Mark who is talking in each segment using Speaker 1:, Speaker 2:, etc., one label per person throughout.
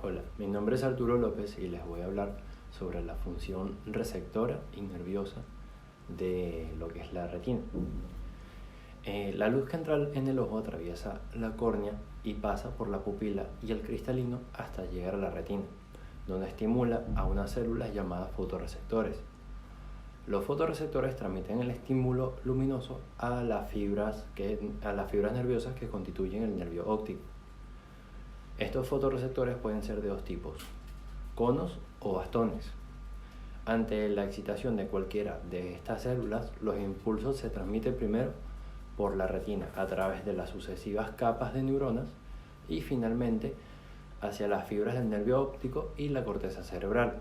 Speaker 1: Hola, mi nombre es Arturo López y les voy a hablar sobre la función receptora y nerviosa de lo que es la retina. La luz que entra en el ojo atraviesa la córnea y pasa por la pupila y el cristalino hasta llegar a la retina, donde estimula a unas células llamadas fotorreceptores. Los fotorreceptores transmiten el estímulo luminoso a las fibras nerviosas que constituyen el nervio óptico. Estos fotorreceptores pueden ser de dos tipos, conos o bastones. Ante la excitación de cualquiera de estas células, los impulsos se transmiten primero por la retina a través de las sucesivas capas de neuronas y finalmente hacia las fibras del nervio óptico y la corteza cerebral.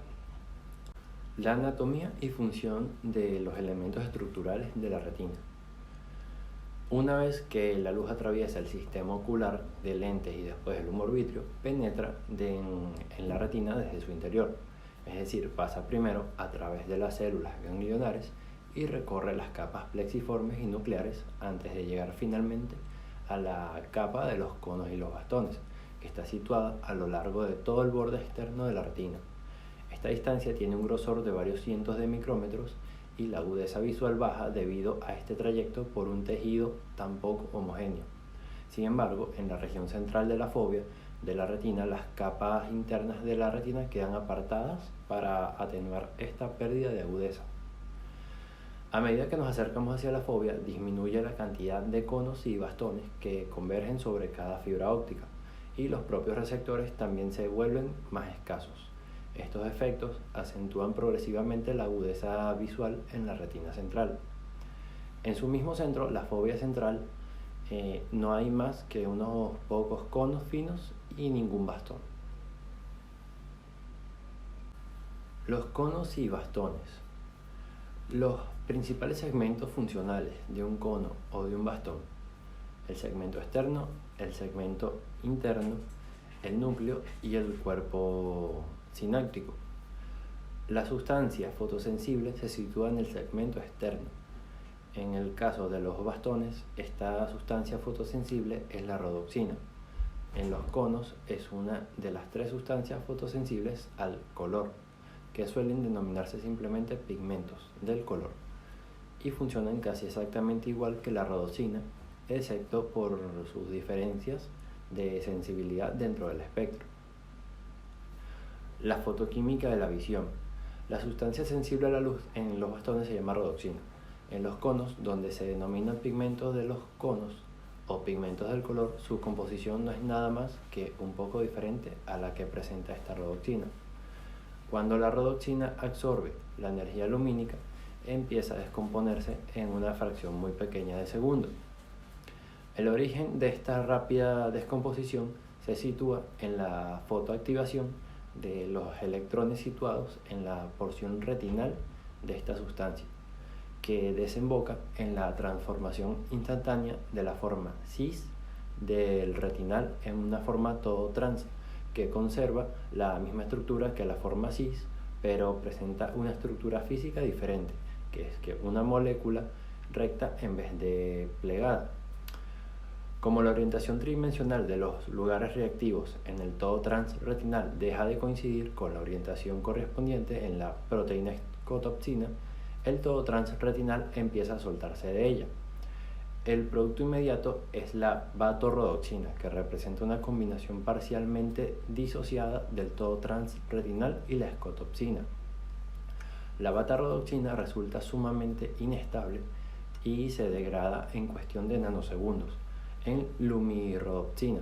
Speaker 1: La anatomía y función de los elementos estructurales de la retina. Una vez que la luz atraviesa el sistema ocular de lentes y después el humor vítreo, penetra en la retina desde su interior, es decir, pasa primero a través de las células ganglionares y recorre las capas plexiformes y nucleares antes de llegar finalmente a la capa de los conos y los bastones, que está situada a lo largo de todo el borde externo de la retina. Esta distancia tiene un grosor de varios cientos de micrómetros y la agudeza visual baja debido a este trayecto por un tejido tan poco homogéneo. Sin embargo, en la región central de la fóvea de la retina, las capas internas de la retina quedan apartadas para atenuar esta pérdida de agudeza. A medida que nos acercamos hacia la fóvea, disminuye la cantidad de conos y bastones que convergen sobre cada fibra óptica y los propios receptores también se vuelven más escasos. Estos efectos acentúan progresivamente la agudeza visual en la retina central. En su mismo centro, la fóvea central, no hay más que unos pocos conos finos y ningún bastón. Los conos y bastones. Los principales segmentos funcionales de un cono o de un bastón: el segmento externo, el segmento interno, el núcleo y el cuerpo sináptico. La sustancia fotosensible se sitúa en el segmento externo. En el caso de los bastones, esta sustancia fotosensible es la rodoxina. En los conos es una de las tres sustancias fotosensibles al color, que suelen denominarse simplemente pigmentos del color, y funcionan casi exactamente igual que la rodoxina, excepto por sus diferencias de sensibilidad dentro del espectro. La fotoquímica de la visión. La sustancia sensible a la luz en los bastones se llama rodoxina. En los conos, donde se denominan pigmentos de los conos o pigmentos del color, su composición no es nada más que un poco diferente a la que presenta esta rodoxina. Cuando la rodoxina absorbe la energía lumínica, empieza a descomponerse en una fracción muy pequeña de segundo. El origen de esta rápida descomposición se sitúa en la fotoactivación de los electrones situados en la porción retinal de esta sustancia, que desemboca en la transformación instantánea de la forma cis del retinal en una forma todo trans, que conserva la misma estructura que la forma cis, pero presenta una estructura física diferente, que es que una molécula recta en vez de plegada. Como la orientación tridimensional de los lugares reactivos en el todo trans retinal deja de coincidir con la orientación correspondiente en la proteína escotopsina, el todo trans retinal empieza a soltarse de ella. El producto inmediato es la vatorrodoxina, que representa una combinación parcialmente disociada del todo trans retinal y la escotopsina. La vatorrodoxina resulta sumamente inestable y se degrada en cuestión de nanosegundos en lumirrodoxina.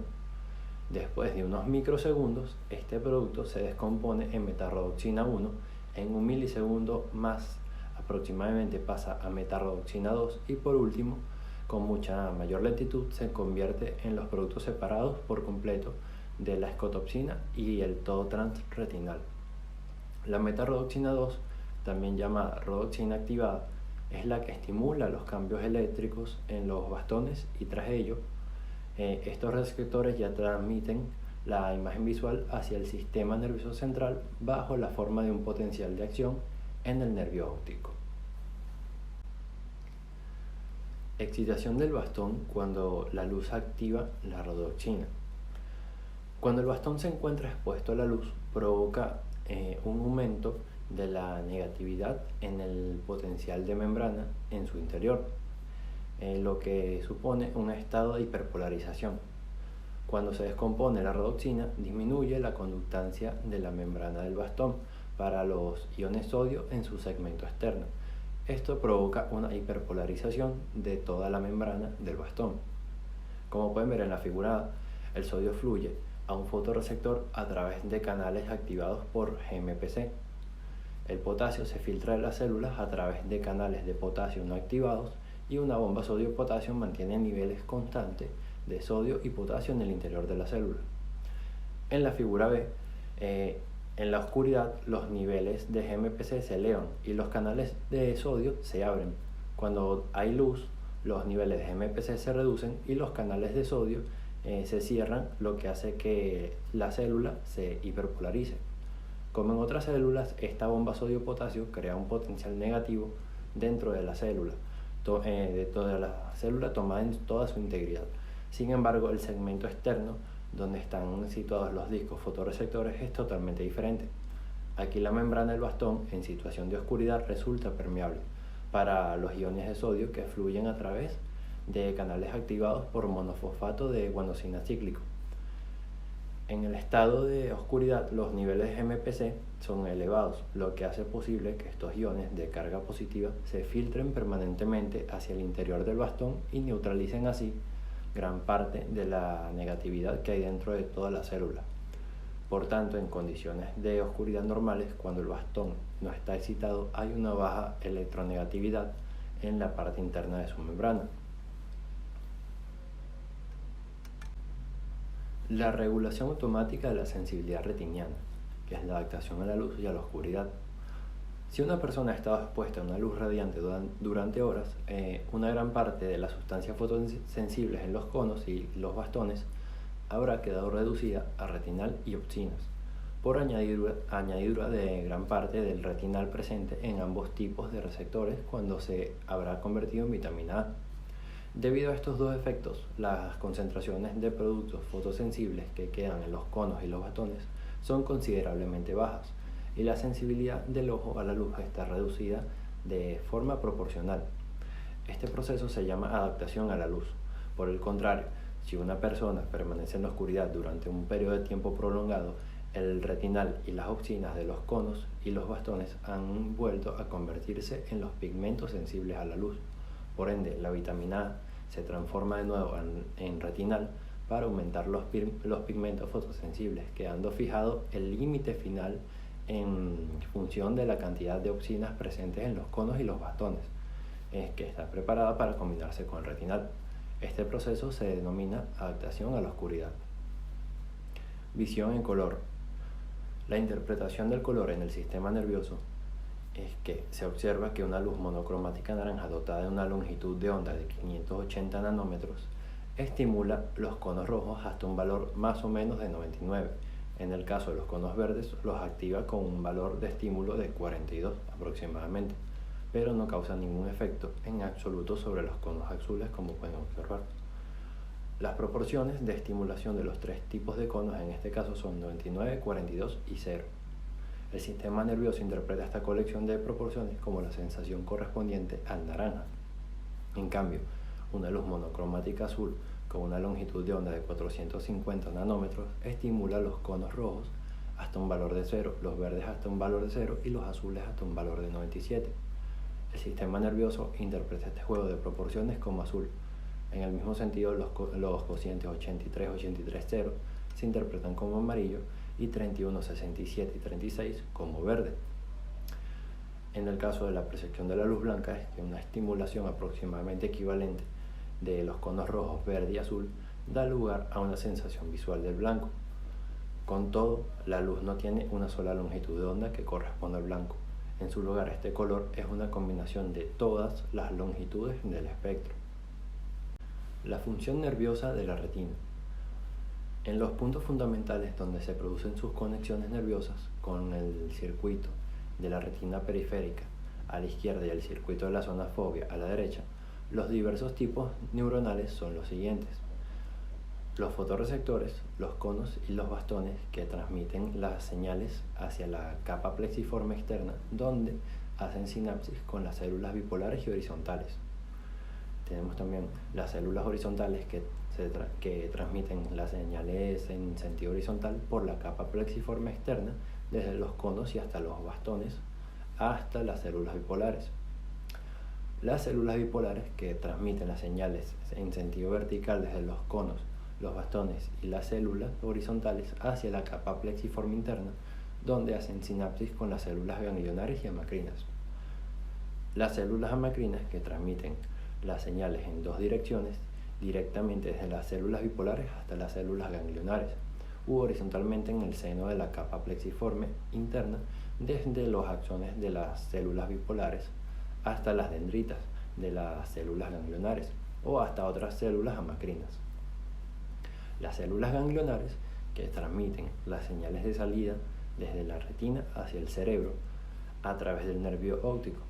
Speaker 1: Después de unos microsegundos, este producto se descompone en metarrodoxina 1, en un milisegundo más aproximadamente pasa a metarrodoxina 2 y por último, con mucha mayor lentitud, se convierte en los productos separados por completo de la escotopsina y el todo trans retinal. La metarrodoxina 2, también llamada rodoxina activada, es la que estimula los cambios eléctricos en los bastones y tras ello, estos receptores ya transmiten la imagen visual hacia el sistema nervioso central bajo la forma de un potencial de acción en el nervio óptico. Excitación del bastón cuando la luz activa la rodoxina. Cuando el bastón se encuentra expuesto a la luz, provoca un aumento de la negatividad en el potencial de membrana en su interior, lo que supone un estado de hiperpolarización. Cuando se descompone la redoxina, disminuye la conductancia de la membrana del bastón para los iones sodio en su segmento externo. Esto provoca una hiperpolarización de toda la membrana del bastón. Como pueden ver en la figura A, el sodio fluye a un fotorreceptor a través de canales activados por GMPC. El potasio se filtra de las células a través de canales de potasio no activados y una bomba sodio-potasio mantiene niveles constantes de sodio y potasio en el interior de la célula. En la figura B, en la oscuridad los niveles de GMPC se elevan y los canales de sodio se abren. Cuando hay luz, los niveles de GMPC se reducen y los canales de sodio se cierran, lo que hace que la célula se hiperpolarice. Como en otras células, esta bomba sodio-potasio crea un potencial negativo dentro de la célula, de toda la célula tomada en toda su integridad. Sin embargo, el segmento externo, donde están situados los discos fotorreceptores, es totalmente diferente. Aquí la membrana del bastón, en situación de oscuridad, resulta permeable para los iones de sodio que fluyen a través de canales activados por monofosfato de guanosina cíclico. En el estado de oscuridad, los niveles de GMPC son elevados, lo que hace posible que estos iones de carga positiva se filtren permanentemente hacia el interior del bastón y neutralicen así gran parte de la negatividad que hay dentro de toda la célula. Por tanto, en condiciones de oscuridad normales, cuando el bastón no está excitado, hay una baja electronegatividad en la parte interna de su membrana. La regulación automática de la sensibilidad retiniana, que es la adaptación a la luz y a la oscuridad. Si una persona ha estado expuesta a una luz radiante durante horas, una gran parte de las sustancias fotosensibles en los conos y los bastones habrá quedado reducida a retinal y opsinas, por añadidura de gran parte del retinal presente en ambos tipos de receptores cuando se habrá convertido en vitamina A. Debido a estos dos efectos, las concentraciones de productos fotosensibles que quedan en los conos y los bastones son considerablemente bajas y la sensibilidad del ojo a la luz está reducida de forma proporcional. Este proceso se llama adaptación a la luz. Por el contrario, si una persona permanece en la oscuridad durante un periodo de tiempo prolongado, el retinal y las opsinas de los conos y los bastones han vuelto a convertirse en los pigmentos sensibles a la luz. Por ende, la vitamina A se transforma de nuevo en retinal para aumentar los pigmentos fotosensibles, quedando fijado el límite final en función de la cantidad de opsinas presentes en los conos y los bastones, que está preparada para combinarse con el retinal. Este proceso se denomina adaptación a la oscuridad. Visión en color. La interpretación del color en el sistema nervioso es que se observa que una luz monocromática naranja dotada de una longitud de onda de 580 nanómetros estimula los conos rojos hasta un valor más o menos de 99. En el caso de los conos verdes, los activa con un valor de estímulo de 42 aproximadamente, pero no causa ningún efecto en absoluto sobre los conos azules, como pueden observar. Las proporciones de estimulación de los tres tipos de conos en este caso son 99, 42 y 0. El sistema nervioso interpreta esta colección de proporciones como la sensación correspondiente al naranja. En cambio, una luz monocromática azul con una longitud de onda de 450 nanómetros estimula los conos rojos hasta un valor de 0, los verdes hasta un valor de 0 y los azules hasta un valor de 97. El sistema nervioso interpreta este juego de proporciones como azul. En el mismo sentido, los cocientes 83, 83, 0 se interpretan como amarillo y 31, 67 y 36 como verde. En el caso de la percepción de la luz blanca, es que una estimulación aproximadamente equivalente de los conos rojos, verde y azul da lugar a una sensación visual del blanco. Con todo, la luz no tiene una sola longitud de onda que corresponda al blanco. En su lugar, este color es una combinación de todas las longitudes del espectro. La función nerviosa de la retina. En los puntos fundamentales donde se producen sus conexiones nerviosas con el circuito de la retina periférica a la izquierda y el circuito de la zona fovea a la derecha, los diversos tipos neuronales son los siguientes. Los fotorreceptores, los conos y los bastones que transmiten las señales hacia la capa plexiforme externa, donde hacen sinapsis con las células bipolares y horizontales. Tenemos también las células horizontales que transmiten las señales en sentido horizontal por la capa plexiforme externa, desde los conos y hasta los bastones, hasta las células bipolares. Las células bipolares que transmiten las señales en sentido vertical desde los conos, los bastones y las células horizontales hacia la capa plexiforme interna, donde hacen sinapsis con las células ganglionares y amacrinas. Las células amacrinas que transmiten las señales en dos direcciones, directamente desde las células bipolares hasta las células ganglionares, u horizontalmente en el seno de la capa plexiforme interna, desde los axones de las células bipolares hasta las dendritas de las células ganglionares o hasta otras células amacrinas. Las células ganglionares que transmiten las señales de salida desde la retina hacia el cerebro a través del nervio óptico.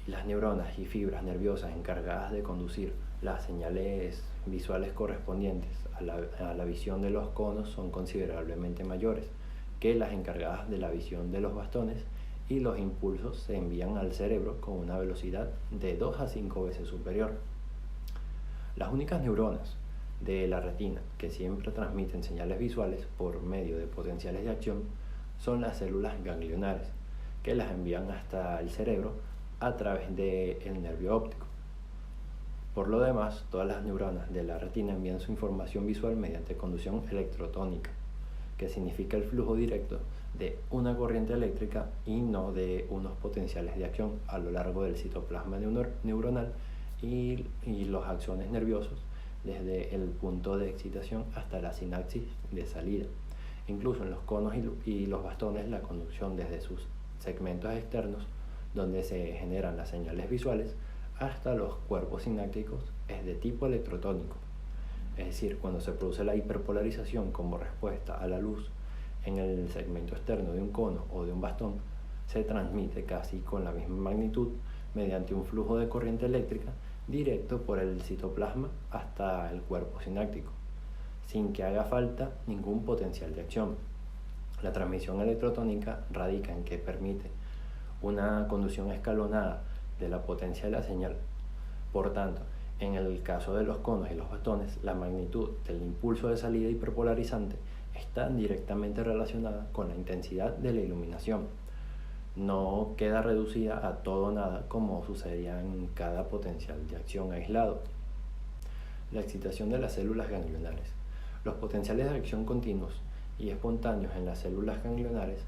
Speaker 1: Y las neuronas y fibras nerviosas encargadas de conducir las señales visuales correspondientes a la visión de los conos son considerablemente mayores que las encargadas de la visión de los bastones, y los impulsos se envían al cerebro con una velocidad de 2 a 5 veces superior. Las únicas neuronas de la retina que siempre transmiten señales visuales por medio de potenciales de acción son las células ganglionares, que las envían hasta el cerebro a través del nervio óptico. Por lo demás, todas las neuronas de la retina envían su información visual mediante conducción electrotónica, que significa el flujo directo de una corriente eléctrica y no de unos potenciales de acción a lo largo del citoplasma neuronal y los axones nerviosos, desde el punto de excitación hasta la sinapsis de salida. Incluso en los conos y los bastones, la conducción desde sus segmentos externos, donde se generan las señales visuales, hasta los cuerpos sinápticos es de tipo electrotónico. Es decir, cuando se produce la hiperpolarización como respuesta a la luz en el segmento externo de un cono o de un bastón, se transmite casi con la misma magnitud mediante un flujo de corriente eléctrica directo por el citoplasma hasta el cuerpo sináptico, sin que haga falta ningún potencial de acción. La transmisión electrotónica radica en que permite una conducción escalonada de la potencia de la señal. Por tanto, en el caso de los conos y los bastones, la magnitud del impulso de salida hiperpolarizante está directamente relacionada con la intensidad de la iluminación. No queda reducida a todo o nada como sucedería en cada potencial de acción aislado. La excitación de las células ganglionares. Los potenciales de acción continuos y espontáneos en las células ganglionares,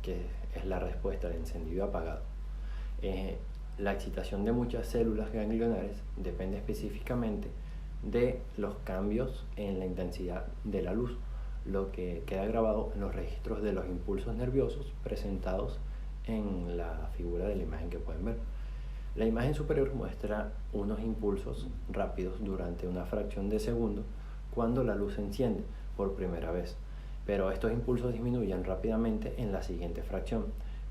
Speaker 1: que es la respuesta de encendido y apagado. La excitación de muchas células ganglionares depende específicamente de los cambios en la intensidad de la luz, lo que queda grabado en los registros de los impulsos nerviosos presentados en la figura de la imagen que pueden ver. La imagen superior muestra unos impulsos rápidos durante una fracción de segundo cuando la luz se enciende por primera vez, pero estos impulsos disminuyen rápidamente en la siguiente fracción.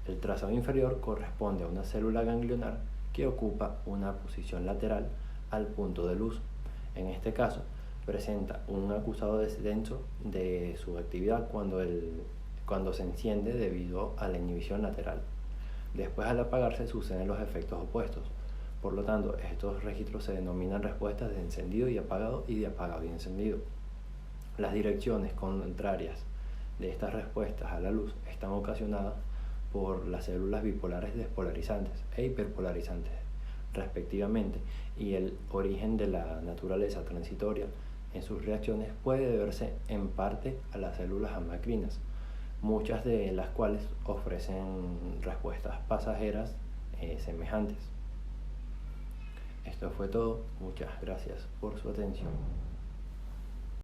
Speaker 1: El trazado inferior corresponde a una célula ganglionar que ocupa una posición lateral al punto de luz. En este caso, presenta un acusado descenso de su actividad cuando se enciende debido a la inhibición lateral. Después, al apagarse, suceden los efectos opuestos. Por lo tanto, estos registros se denominan respuestas de encendido y de apagado y encendido. Las direcciones contrarias de estas respuestas a la luz están ocasionadas por las células bipolares despolarizantes e hiperpolarizantes, respectivamente, y el origen de la naturaleza transitoria en sus reacciones puede deberse en parte a las células amacrinas, muchas de las cuales ofrecen respuestas pasajeras semejantes. Esto fue todo, muchas gracias por su atención.